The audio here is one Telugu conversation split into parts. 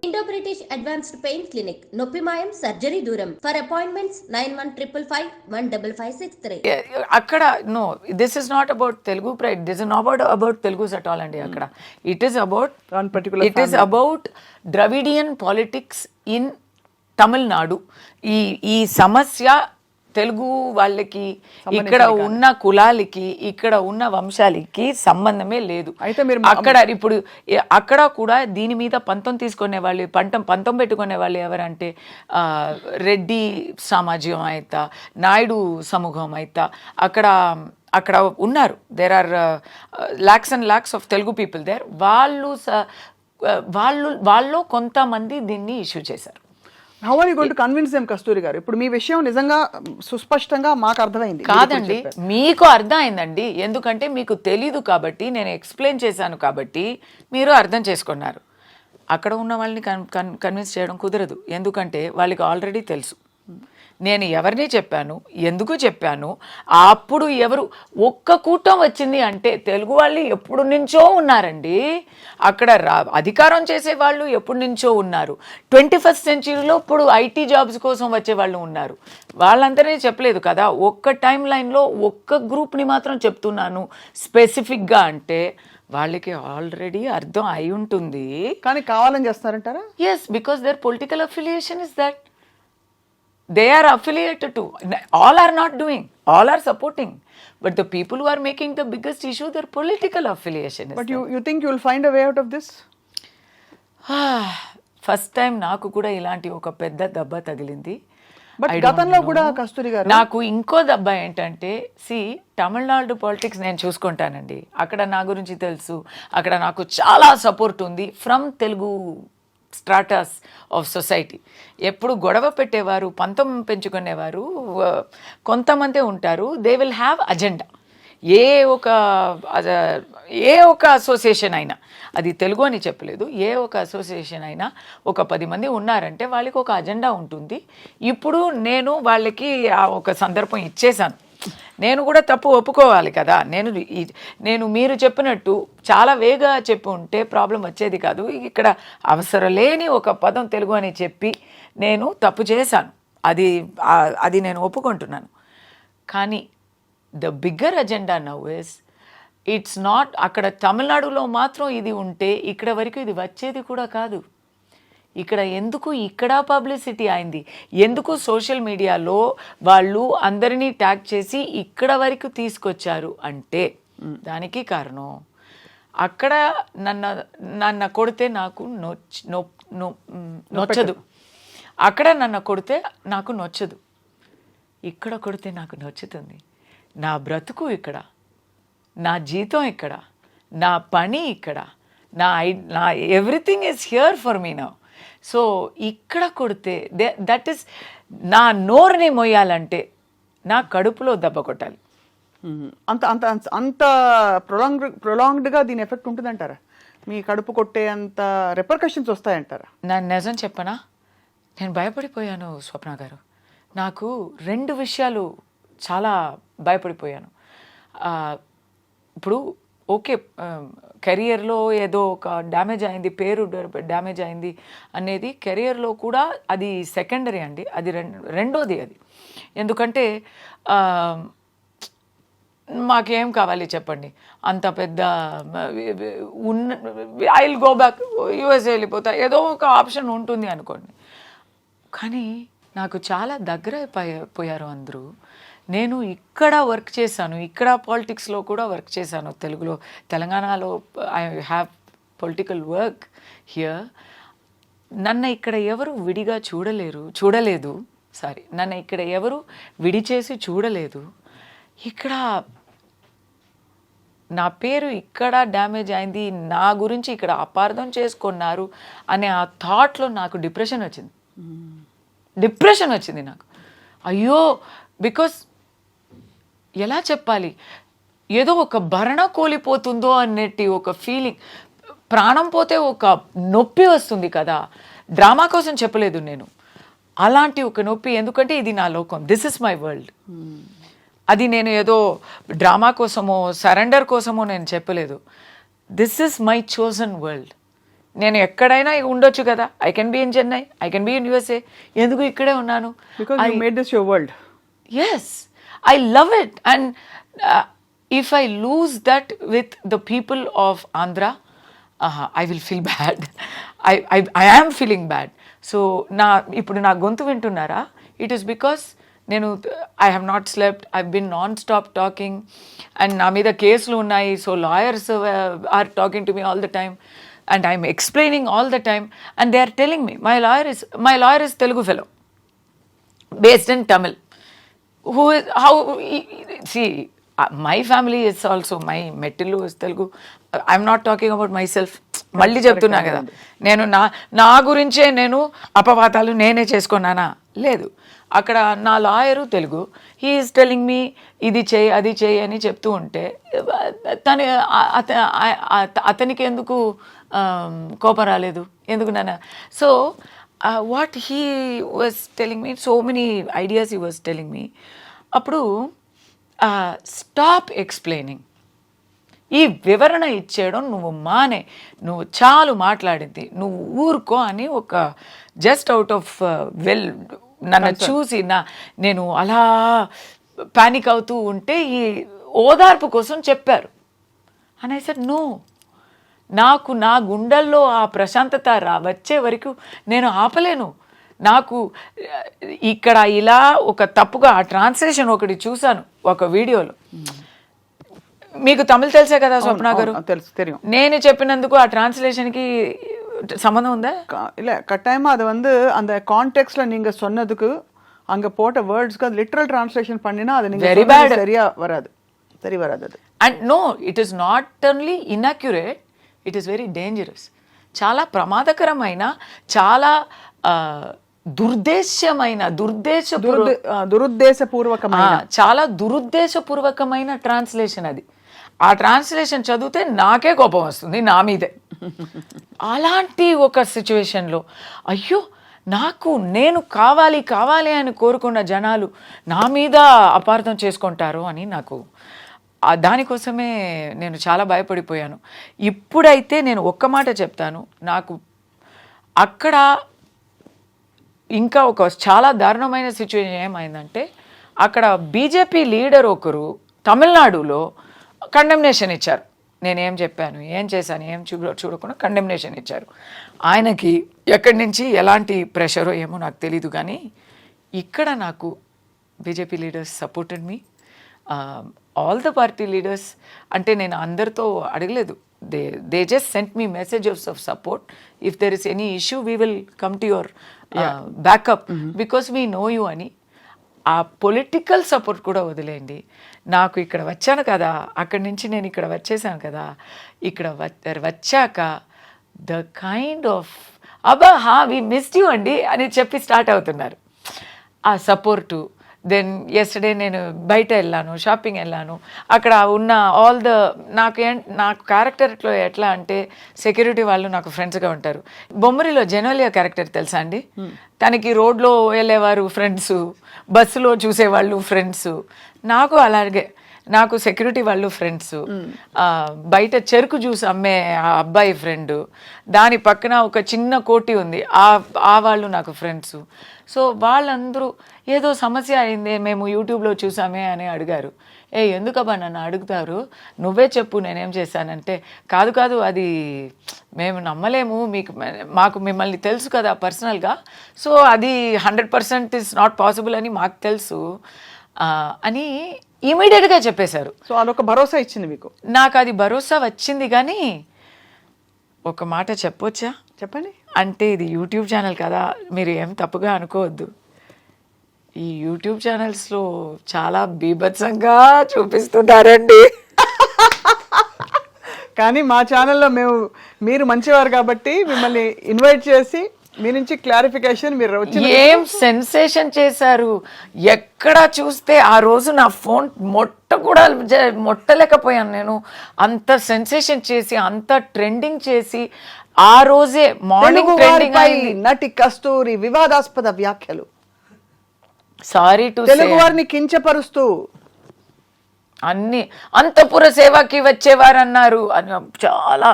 Indo-British Advanced Pain Clinic, Noppimayam Surgery Duram. For appointments 9155515563. అక్కడ no, this is not about Telugu pride, this is not about Telugus at all అండి. అక్కడ it is about Dravidian politics in Tamil Nadu. ఈ సమస్య తెలుగు వాళ్ళకి, ఇక్కడ ఉన్న కులాలకి, ఇక్కడ ఉన్న వంశాలకి సంబంధమే లేదు. అయితే మీరు అక్కడ ఇప్పుడు అక్కడ కూడా దీని మీద పంతం తీసుకునే వాళ్ళు, పంతం పెట్టుకునే వాళ్ళు ఎవరంటే రెడ్డి సమాజం అయితా, నాయుడు సమూహం అయితా అక్కడ ఉన్నారు. There are lakhs and lakhs of Telugu people there. వాళ్ళు కొంతమంది దీన్ని ఇష్యూ చేశారు. How are you going to convince them Kasturi garu? ఇప్పుడు మీ విషయం నిజంగా సుస్పష్టంగా మాకు అర్థమైంది. కాదండి, మీకు అర్థమైందండి. ఎందుకంటే మీకు తెలీదు కాబట్టి, నేను ఎక్స్ప్లెయిన్ చేశాను కాబట్టి మీరు అర్థం చేసుకున్నారు. అక్కడ ఉన్న వాళ్ళని కన్విన్స్ చేయడం కుదరదు. ఎందుకంటే వాళ్ళకి ఆల్రెడీ తెలుసు నేను ఎవరిని చెప్పాను, ఎందుకు చెప్పాను. అప్పుడు ఎవరు ఒక్క కూటం వచ్చింది అంటే తెలుగు వాళ్ళు ఎప్పుడు నుంచో ఉన్నారండి. అక్కడ అధికారం చేసే వాళ్ళు ఎప్పుడు నుంచో ఉన్నారు. 21st సెంచరీలో ఇప్పుడు ఐటీ జాబ్స్ కోసం వచ్చే వాళ్ళు ఉన్నారు. వాళ్ళందరినీ చెప్పలేదు కదా. ఒక్క టైం లైన్లో ఒక్క గ్రూప్ని మాత్రం చెప్తున్నాను స్పెసిఫిక్గా అంటే వాళ్ళకి ఆల్రెడీ అర్థం అయి ఉంటుంది. కానీ కావాలని చేస్తారంటారా? Yes, because there political affiliation is that. They are affiliated to. All are not doing. All are supporting. But the people who are making the biggest issue, their political affiliation is. But you think you will find a way out of this? First time నాకు కూడా ఇలాంటి ఒక పెద్ద దెబ్బ తగిలింది. బట్ గతంలో కూడా కస్తూరి గారు నాకు ఇంకో దెబ్బ ఏంటంటే, తమిళనాడు పాలిటిక్స్ నేను చూసుకుంటానండి. అక్కడ నా గురించి తెలుసు. అక్కడ నాకు చాలా సపోర్ట్ ఉంది from Telugu stratas of society. ఎప్పుడు గొడవ పెట్టేవారు, పంతం పెంచుకునేవారు కొంతమంది ఉంటారు. They will have agenda. ఏ ఒక అసోసియేషన్ అయినా, అది తెలుగు అని చెప్పలేదు, ఏ ఒక అసోసియేషన్ అయినా ఒక 10 మంది ఉన్నారంటే వాళ్ళకి ఒక అజెండా ఉంటుంది. ఇప్పుడు నేను వాళ్ళకి ఒక సందర్భం ఇచ్చేశాను. నేను కూడా తప్పు ఒప్పుకోవాలి కదా. నేను మీరు చెప్పినట్టు చాలా వేగా చెప్పి ఉంటే ప్రాబ్లం వచ్చేది కాదు. ఇక్కడ అవసరం లేని ఒక పదం తెలుగు అని చెప్పి నేను తప్పు చేశాను. అది నేను ఒప్పుకుంటున్నాను. కానీ the bigger agenda now is it's not, అక్కడ తమిళనాడులో మాత్రం ఇది ఉంటే ఇక్కడ వరకు ఇది వచ్చేది కూడా కాదు. ఇక్కడ పబ్లిసిటీ అయింది ఎందుకు? సోషల్ మీడియాలో వాళ్ళు అందరినీ ట్యాగ్ చేసి ఇక్కడ వరకు తీసుకొచ్చారు అంటే దానికి కారణం అక్కడ నన్ను కొడితే నాకు నొచ్చదు. అక్కడ నన్ను కొడితే నాకు నొచ్చదు. ఇక్కడ కొడితే నాకు నచ్చుతుంది. నా బ్రతుకు ఇక్కడ, నా జీతం ఇక్కడ, నా పని ఇక్కడ, నా everything is here for me now. So ఇక్కడ కొడితే దట్ ఈస్, నా నోరుని మొయ్యాలంటే నా కడుపులో దెబ్బ కొట్టాలి. అంత అంత అంత ప్రొలాంగ్డ్గా దీని ఎఫెక్ట్ ఉంటుందంటారా? మీ కడుపు కొట్టే అంత రిపర్కషన్స్ వస్తాయంటారా? నేను నిజం చెప్పనా, నేను భయపడిపోయాను స్వప్న గారు. నాకు 2 విషయాలు చాలా భయపడిపోయాను. ఇప్పుడు ఓకే, కెరియర్లో ఏదో ఒక డ్యామేజ్ అయింది, పేరు డ్యామేజ్ అయింది అనేది కెరియర్లో కూడా అది సెకండరీ అండి. అది రెండోది అది. ఎందుకంటే మాకేం కావాలి చెప్పండి? అంత పెద్ద I will go back, USA వెళ్ళిపోతా, ఏదో ఒక ఆప్షన్ ఉంటుంది అనుకోండి. కానీ నాకు చాలా దగ్గర పోయారు అందరూ. నేను ఇక్కడ వర్క్ చేశాను, ఇక్కడ పాలిటిక్స్లో కూడా వర్క్ చేశాను. తెలంగాణలో I have political work here. నన్ను ఇక్కడ ఎవరు విడిగా చూడలేదు. నన్ను ఇక్కడ ఎవరు విడిచేసి చూడలేదు. ఇక్కడ నా పేరు ఇక్కడ డ్యామేజ్ అయింది, నా గురించి ఇక్కడ అపార్థం చేసుకున్నారు అనే ఆ థాట్లో నాకు డిప్రెషన్ వచ్చింది నాకు. అయ్యో, బికాస్ ఎలా చెప్పాలి, ఏదో ఒక భరణ కోల్పోతుందో అన్నట్టు ఒక ఫీలింగ్. ప్రాణం పోతే ఒక నొప్పి వస్తుంది కదా. డ్రామా కోసం చెప్పలేదు నేను, అలాంటి ఒక నొప్పి. ఎందుకంటే ఇది నా లోకం, దిస్ ఇస్ మై వరల్డ్. అది నేను ఏదో డ్రామా కోసమో సరెండర్ కోసమో నేను చెప్పలేదు. This is my chosen world. నేను ఎక్కడైనా ఉండొచ్చు కదా. I can be in Chennai, I can be in USA. ఎందుకు ఇక్కడే ఉన్నాను? Because you made this your world. Yes, I love it. And if I lose that with the people of Andhra, I will feel bad. I am feeling bad. So ఇప్పుడు నా గొంతు వింటున్నారా? It is because I have not slept. I've been non-stop talking. And నా మీద కేసులు ఉన్నాయి. So lawyers are talking to me all the time. And I'm explaining all the time. And they are telling me, my lawyer is Telugu fellow, based in Tamil. My family is also, my Mettilu is Telugu. I'm not talking about myself. మళ్ళీ చెప్తున్నా కదా, నేను నా గురించే నేను అపవాదాలు నేనే చేసుకున్నానా? లేదు. అక్కడ నా lawyer Telugu, he is telling me ఇది చేయి అది చేయి అని చెప్తూ ఉంటే అతనికి ఎందుకు కోపం రాలేదు? ఎందుకు నాన్న? So what he was telling me, so many ideas he was telling me. అప్పుడు స్టాప్ ఎక్స్ప్లెయినింగ్, ఈ వివరణ ఇచ్చేయడం నువ్వు మానే, నువ్వు చాలు మాట్లాడింది, నువ్వు ఊరుకో అని ఒక జస్ట్ అవుట్ ఆఫ్ నన్ను చూసి నేను అలా పానిక్ అవుతూ ఉంటే ఈ ఓదార్పు కోసం చెప్పారు. అని ఐ సెడ్ నో, నాకు నా గుండెల్లో ఆ ప్రశాంతత వచ్చే వరకు నేను ఆపలేను. నాకు ఇక్కడ ఇలా ఒక తప్పుగా ఆ ట్రాన్స్లేషన్ ఒకటి చూశాను ఒక వీడియోలో. మీకు తమిళ్ తెలుసే కదా స్వప్న గారు? తెలుసు. నేను చెప్పినందుకు ఆ ట్రాన్స్లేషన్కి சம்மந்தம் உண்டா? இல்லை, கட்டாயமாக அது வந்து அந்த கான்டெக்ஸ்டில் நீங்கள் சொன்னதுக்கு அங்கே போட்ட வேர்ட்ஸ்க்கு அது லிட்ரல் டிரான்ஸ்லேஷன் பண்ணினா அது நீங்கள் சரியாக வராது, சரி வராது அது. And no, it is not only inaccurate, it is very dangerous. చాలా ప్రమాదకరమైన, చాలా దురుద్దేశపూర్వకమైన చాలా దురుద్దేశపూర్వకమైన ట్రాన్స్లేషన్ అది. ఆ ట్రాన్స్లేషన్ చదివితే నాకే కోపం వస్తుంది, నా మీదే. అలాంటి ఒక సిచ్యువేషన్లో అయ్యో, నేను కావాలి అని కోరుకున్న జనాలు నా మీద అపార్థం చేసుకుంటారు అని నాకు దానికోసమే నేను చాలా భయపడిపోయాను. ఇప్పుడైతే నేను ఒక్క మాట చెప్తాను, నాకు అక్కడ ఇంకా ఒక చాలా దారుణమైన సిచ్యువేషన్ ఏమైందంటే, అక్కడ బీజేపీ లీడర్ ఒకరు తమిళనాడులో కండెమ్నేషన్ ఇచ్చారు. నేనేం చెప్పాను, ఏం చేశాను, ఏం చూడకుండా కండెమ్నేషన్ ఇచ్చారు. ఆయనకి ఎక్కడి నుంచి ఎలాంటి ప్రెషరో ఏమో నాకు తెలీదు, కానీ ఇక్కడ నాకు BJP leaders supported me, all the party leaders. అంటే నేను అందరితో అడగలేదు, they just sent me messages of support. If there is any issue we will come to your backup because we know you అని. ఆ పొలిటికల్ సపోర్ట్ కూడా వదిలేయండి, నాకు ఇక్కడ వచ్చాను కదా, అక్కడి నుంచి నేను ఇక్కడ వచ్చేసాను కదా, ఇక్కడ వచ్చాక the kind of we missed you అండి అని చెప్పి స్టార్ట్ అవుతున్నారు ఆ సపోర్టు. దెన్ ఎస్టర్డే నేను బయట వెళ్ళాను, షాపింగ్ వెళ్ళాను, అక్కడ ఉన్న నాకు క్యారెక్టర్లో ఎట్లా అంటే, సెక్యూరిటీ వాళ్ళు నాకు ఫ్రెండ్స్గా ఉంటారు. బొమ్మరిలో జెనోలియా క్యారెక్టర్ తెలుసా అండి? తనకి రోడ్లో వెళ్ళేవారు ఫ్రెండ్స్, బస్సులో చూసేవాళ్ళు ఫ్రెండ్స్. నాకు అలాగే, నాకు సెక్యూరిటీ వాళ్ళు ఫ్రెండ్స్, బయట చెరుకు జ్యూస్ అమ్మే ఆ అబ్బాయి ఫ్రెండ్, దాని పక్కన ఒక చిన్న కోటి ఉంది, ఆ వాళ్ళు నాకు ఫ్రెండ్స్. సో వాళ్ళందరూ ఏదో సమస్య అయింది, మేము యూట్యూబ్లో చూసామే అని అడిగారు. ఎందుకబ్బా నన్ను అడుగుతారు, నువ్వే చెప్పు నేనేం చేశానంటే, కాదు అది మేము నమ్మలేము, మాకు మిమ్మల్ని తెలుసు కదా పర్సనల్గా, సో అది 100% ఇస్ నాట్ పాసిబుల్ అని మాకు తెలుసు అని ఇమీడియట్గా చెప్పేశారు. సో అదొక భరోసా ఇచ్చింది మీకు? నాకు అది భరోసా వచ్చింది, కానీ ఒక మాట చెప్పొచ్చా? చెప్పండి. అంటే ఇది యూట్యూబ్ ఛానల్ కదా, మీరు ఏం తప్పుగా అనుకోవద్దు. ఈ యూట్యూబ్ ఛానల్స్లో చాలా బీభత్సంగా చూపిస్తున్నారండి. కానీ మా ఛానల్లో మీరు మంచివారు కాబట్టి మిమ్మల్ని ఇన్వైట్ చేసి మీ నుంచి క్లారిఫికేషన్ మీరు వచ్చి ఏం సెన్సేషన్ చేశారు. ఎక్కడ చూస్తే ఆ రోజు నా ఫోన్ మొట్టలేకపోయాను నేను. అంత సెన్సేషన్ చేసి, అంత ట్రెండింగ్ చేసి, ఆ రోజే మార్నింగ్ ట్రెండింగ్ అయింది. నటి కస్తూరి వివాదాస్పద వ్యాఖ్యలు, సారీ టు తెలుగు వారిని కించపరుస్తూ అన్ని అంతఃపుర సేవకి వచ్చేవారన్నారు అని చాలా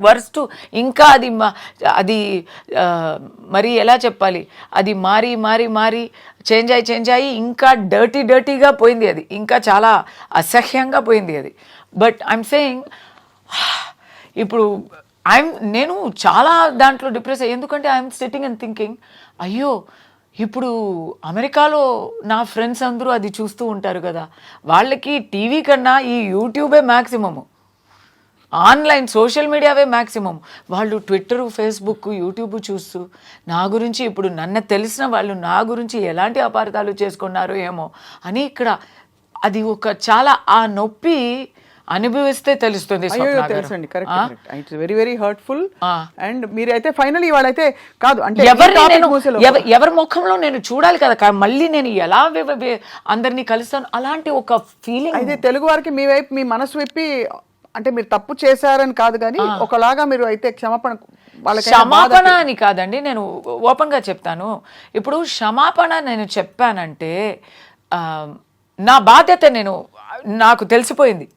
వర్స్ట్. ఇంకా అది మరి ఎలా చెప్పాలి, అది మారి చేంజ్ అయ్యి ఇంకా డర్టీగా పోయింది. అది ఇంకా చాలా అసహ్యంగా పోయింది అది. బట్ ఐఎమ్ సేయింగ్ ఇప్పుడు నేను చాలా దాంట్లో డిప్రెస్ అయ్యి, ఎందుకంటే ఐఎమ్ సిట్టింగ్ అండ్ థింకింగ్, అయ్యో ఇప్పుడు అమెరికాలో నా ఫ్రెండ్స్ అందరూ అది చూస్తూ ఉంటారు కదా, వాళ్ళకి టీవీ కన్నా ఈ యూట్యూబే మ్యాక్సిమము, ఆన్లైన్ సోషల్ మీడియావే మ్యాక్సిమం. వాళ్ళు ట్విట్టర్, ఫేస్బుక్, యూట్యూబ్ చూస్తూ నా గురించి, ఇప్పుడు నన్ను తెలిసిన వాళ్ళు నా గురించి ఎలాంటి అపార్థాలు చేసుకున్నారో ఏమో అని ఇక్కడ అది ఒక చాలా ఆ నొప్పి అనుభవిస్తే తెలుస్తుంది. తెలుసండి, correct. It's very very hurtful. And మీరైతే ఫైనల్ ఇవాళైతే కాదు అంటే ఎవరి ముఖంలో నేను చూడాలి కదా, మళ్ళీ నేను ఎలా అందరినీ కలుస్తాను, అలాంటి ఒక ఫీలింగ్. అయితే తెలుగు వారికి మీ వైపు మీ మనసు విప్పి, అంటే మీరు తప్పు చేశారని కాదు కానీ ఒకలాగా మీరు అయితే క్షమాపణ అని కాదండి, నేను ఓపెన్ గా చెప్తాను. ఇప్పుడు క్షమాపణ నేను చెప్పానంటే నా బాధ్యత, నాకు తెలిసిపోయింది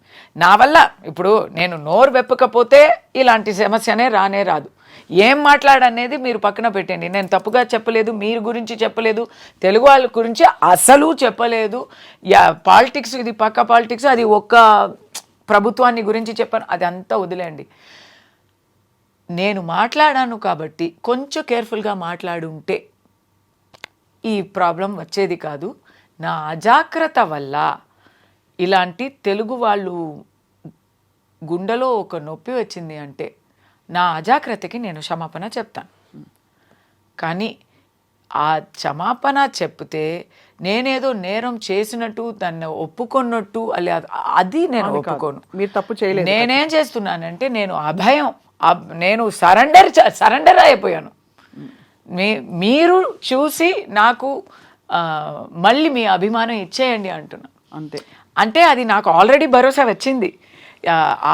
నా వల్ల. ఇప్పుడు నేను నోరు వెప్పకపోతే ఇలాంటి సమస్యనే రాదు. ఏం మాట్లాడనేది మీరు పక్కన పెట్టండి. నేను తప్పుగా చెప్పలేదు, మీరు గురించి చెప్పలేదు, తెలుగు వాళ్ళ గురించి అసలు చెప్పలేదు. పాలిటిక్స్, ఇది పక్క పాలిటిక్స్, అది ఒక్క ప్రభుత్వాన్ని గురించి చెప్పాను, అది అంతా వదిలేండి. నేను మాట్లాడాను కాబట్టి కొంచెం కేర్ఫుల్గా మాట్లాడుంటే ఈ ప్రాబ్లం వచ్చేది కాదు. నా అజాగ్రత్త వల్ల ఇలాంటి తెలుగు వాళ్ళు గుండెలో ఒక నొప్పి వచ్చింది అంటే నా అజాగ్రత్తకి నేను క్షమాపణ చెప్తాను. కానీ ఆ క్షమాపణ చెప్తే నేనేదో నేరం చేసినట్టు, దాన్ని ఒప్పుకున్నట్టు, అది నేను ఒప్పుకోను. మీరు తప్పు చేయలేదు. నేనేం చేస్తున్నానంటే నేను అభయం, నేను సరెండర్ అయిపోయాను. మీరు చూసి నాకు మళ్ళీ మీ అభిమానం ఇచ్చేయండి అంటున్నా. అంటే అది నాకు ఆల్రెడీ భరోసా వచ్చింది.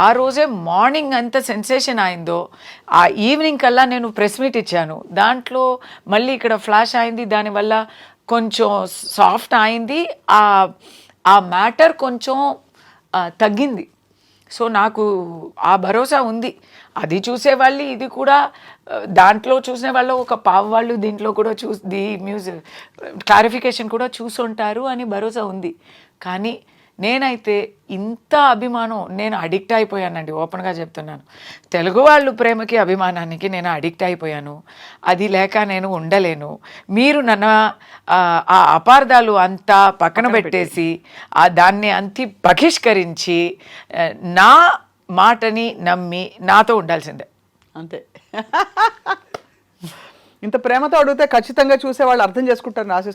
ఆ రోజే మార్నింగ్ ఎంత సెన్సేషన్ అయిందో, ఆ ఈవినింగ్ కల్లా నేను ప్రెస్ మీట్ ఇచ్చాను. దాంట్లో మళ్ళీ ఇక్కడ ఫ్లాష్ అయింది, దానివల్ల కొంచెం సాఫ్ట్ అయింది, ఆ మ్యాటర్ కొంచెం తగ్గింది. సో నాకు ఆ భరోసా ఉంది. అది చూసేవాళ్ళు, ఇది కూడా దాంట్లో చూసిన వాళ్ళు ఒక పావు వాళ్ళు దీంట్లో కూడా మ్యూజిక్ క్లారిఫికేషన్ కూడా చూసుంటారు అని భరోసా ఉంది. కానీ నేనైతే ఇంత అభిమానం, నేను అడిక్ట్ అయిపోయానండి, ఓపెన్గా చెప్తున్నాను. తెలుగు వాళ్ళు ప్రేమకి, అభిమానానికి నేను అడిక్ట్ అయిపోయాను. అది లేక నేను ఉండలేను. మీరు నన్ను ఆ అపార్థాలు అంతా పక్కన పెట్టేసి దాన్ని అంతి బహిష్కరించి నా మాటని నమ్మి నాతో ఉండాల్సిందే. అంతే. ఇంత ప్రేమతో అడిగితే ఖచ్చితంగా చూసే వాళ్ళు అర్థం చేసుకుంటారని ఆశిస్తున్నాను.